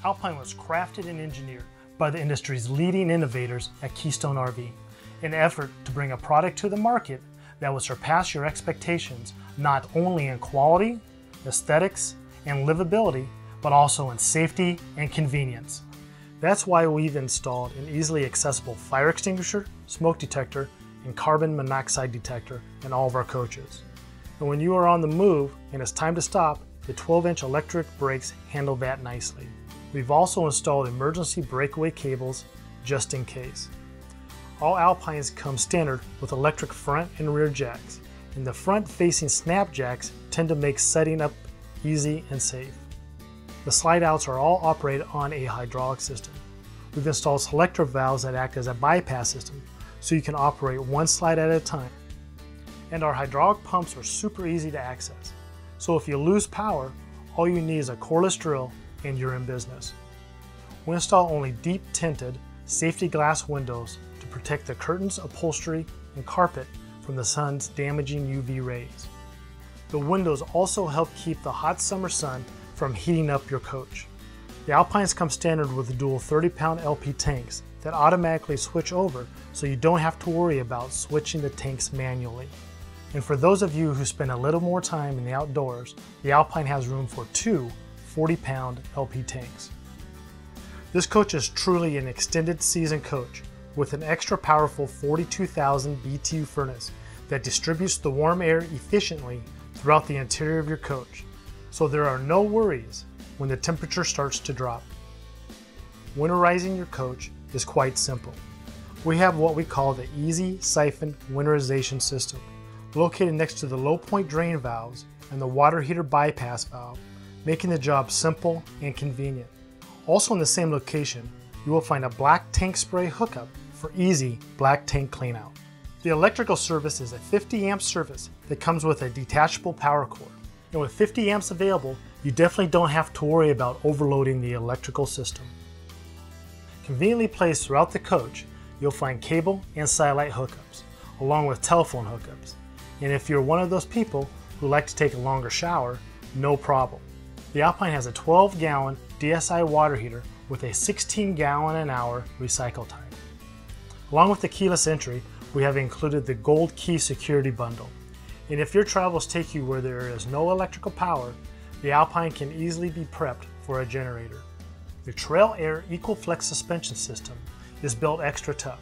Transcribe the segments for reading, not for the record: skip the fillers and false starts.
Alpine was crafted and engineered by the industry's leading innovators at Keystone RV, in an effort to bring a product to the market that would surpass your expectations not only in quality, aesthetics, and livability, but also in safety and convenience. That's why we've installed an easily accessible fire extinguisher, smoke detector, and carbon monoxide detector in all of our coaches. And when you are on the move and it's time to stop, the 12-inch electric brakes handle that nicely. We've also installed emergency breakaway cables just in case. All Alpines come standard with electric front and rear jacks, and the front-facing snap jacks tend to make setting up easy and safe. The slide outs are all operated on a hydraulic system. We've installed selector valves that act as a bypass system, so you can operate one slide at a time. And our hydraulic pumps are super easy to access. So if you lose power, all you need is a cordless drill and you're in business. We install only deep tinted safety glass windows to protect the curtains, upholstery, and carpet from the sun's damaging UV rays. The windows also help keep the hot summer sun from heating up your coach. The Alpines come standard with dual 30-pound LP tanks that automatically switch over, so you don't have to worry about switching the tanks manually. And for those of you who spend a little more time in the outdoors, the Alpine has room for two 40-pound LP tanks. This coach is truly an extended season coach with an extra powerful 42,000 BTU furnace that distributes the warm air efficiently throughout the interior of your coach, so there are no worries when the temperature starts to drop. Winterizing your coach is quite simple. We have what we call the Easy Siphon Winterization System, located next to the low point drain valves and the water heater bypass valve, making the job simple and convenient. Also in the same location, you will find a black tank spray hookup for easy black tank cleanout. The electrical service is a 50 amp service that comes with a detachable power cord. And with 50 amps available, you definitely don't have to worry about overloading the electrical system. Conveniently placed throughout the coach, you'll find cable and satellite hookups, along with telephone hookups. And if you're one of those people who like to take a longer shower, no problem. The Alpine has a 12-gallon DSI water heater with a 16-gallon-an-hour recycle time. Along with the keyless entry, we have included the Gold Key Security Bundle. And if your travels take you where there is no electrical power, the Alpine can easily be prepped for a generator. The Trail Air EcoFlex suspension system is built extra tough.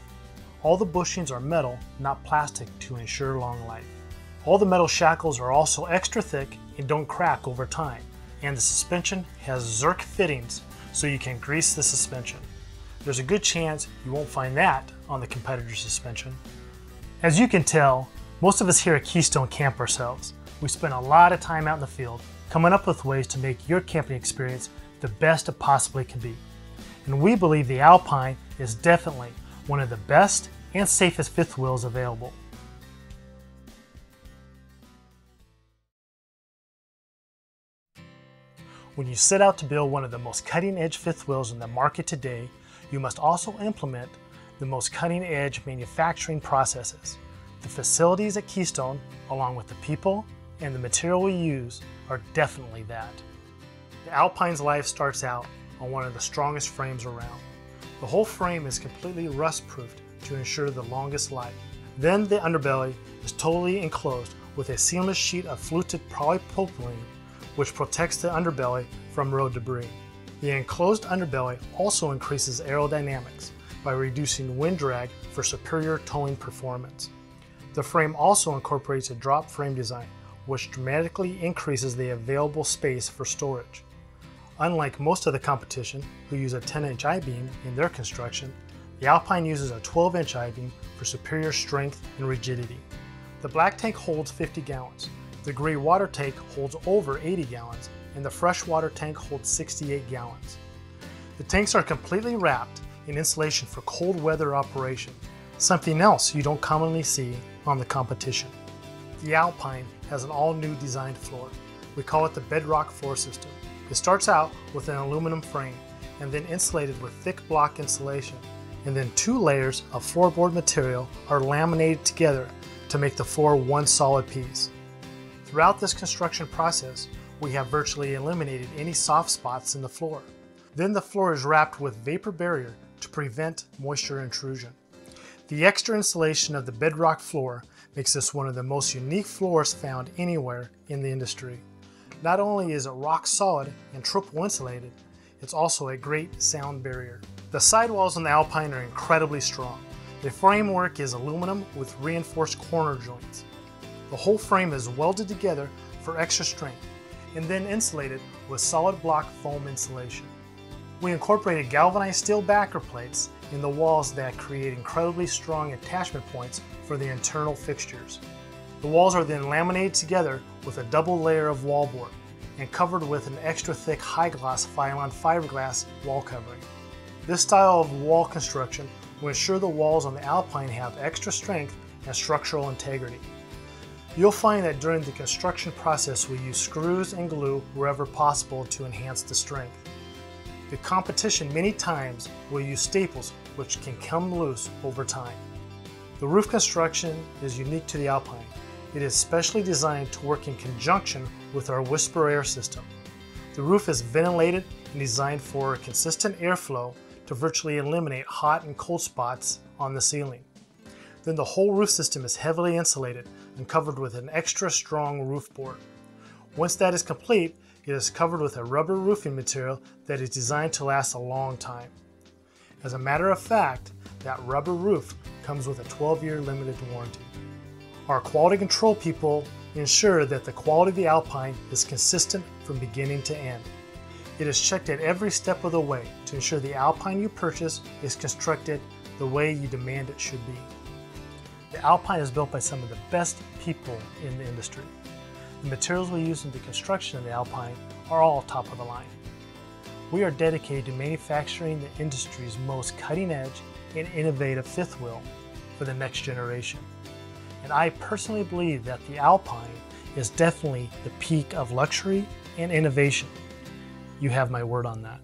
All the bushings are metal, not plastic, to ensure long life. All the metal shackles are also extra thick and don't crack over time. And the suspension has Zerk fittings so you can grease the suspension. There's a good chance you won't find that on the competitor suspension. As you can tell, most of us here at Keystone camp ourselves. We spend a lot of time out in the field coming up with ways to make your camping experience the best it possibly can be. And we believe the Alpine is definitely one of the best and safest fifth wheels available. When you set out to build one of the most cutting-edge fifth wheels in the market today, you must also implement the most cutting-edge manufacturing processes. The facilities at Keystone, along with the people and the material we use, are definitely that. The Alpine's life starts out on one of the strongest frames around. The whole frame is completely rust-proofed to ensure the longest life. Then the underbelly is totally enclosed with a seamless sheet of fluted polypropylene, which protects the underbelly from road debris. The enclosed underbelly also increases aerodynamics by reducing wind drag for superior towing performance. The frame also incorporates a drop frame design, which dramatically increases the available space for storage. Unlike most of the competition, who use a 10-inch I-beam in their construction, the Alpine uses a 12-inch I-beam for superior strength and rigidity. The black tank holds 50 gallons. The gray water tank holds over 80 gallons, and the freshwater tank holds 68 gallons. The tanks are completely wrapped in insulation for cold weather operation, something else you don't commonly see on the competition. The Alpine has an all-new designed floor. We call it the Bedrock floor system. It starts out with an aluminum frame and then insulated with thick block insulation, and then 2 layers of floorboard material are laminated together to make the floor one solid piece. Throughout this construction process, we have virtually eliminated any soft spots in the floor. Then the floor is wrapped with vapor barrier to prevent moisture intrusion. The extra insulation of the bedrock floor makes this one of the most unique floors found anywhere in the industry. Not only is it rock solid and triple insulated, it's also a great sound barrier. The sidewalls on the Alpine are incredibly strong. The framework is aluminum with reinforced corner joints. The whole frame is welded together for extra strength and then insulated with solid block foam insulation. We incorporated galvanized steel backer plates in the walls that create incredibly strong attachment points for the internal fixtures. The walls are then laminated together with a double layer of wallboard and covered with an extra thick high-gloss Phylon fiberglass wall covering. This style of wall construction will ensure the walls on the Alpine have extra strength and structural integrity. You'll find that during the construction process we use screws and glue wherever possible to enhance the strength. The competition many times will use staples which can come loose over time. The roof construction is unique to the Alpine. It is specially designed to work in conjunction with our Whisper Air system. The roof is ventilated and designed for consistent airflow to virtually eliminate hot and cold spots on the ceiling. Then the whole roof system is heavily insulated and covered with an extra strong roof board. Once that is complete, it is covered with a rubber roofing material that is designed to last a long time. As a matter of fact, that rubber roof comes with a 12-year limited warranty. Our quality control people ensure that the quality of the Alpine is consistent from beginning to end. It is checked at every step of the way to ensure the Alpine you purchase is constructed the way you demand it should be. The Alpine is built by some of the best people in the industry. The materials we use in the construction of the Alpine are all top of the line. We are dedicated to manufacturing the industry's most cutting-edge and innovative fifth wheel for the next generation. And I personally believe that the Alpine is definitely the peak of luxury and innovation. You have my word on that.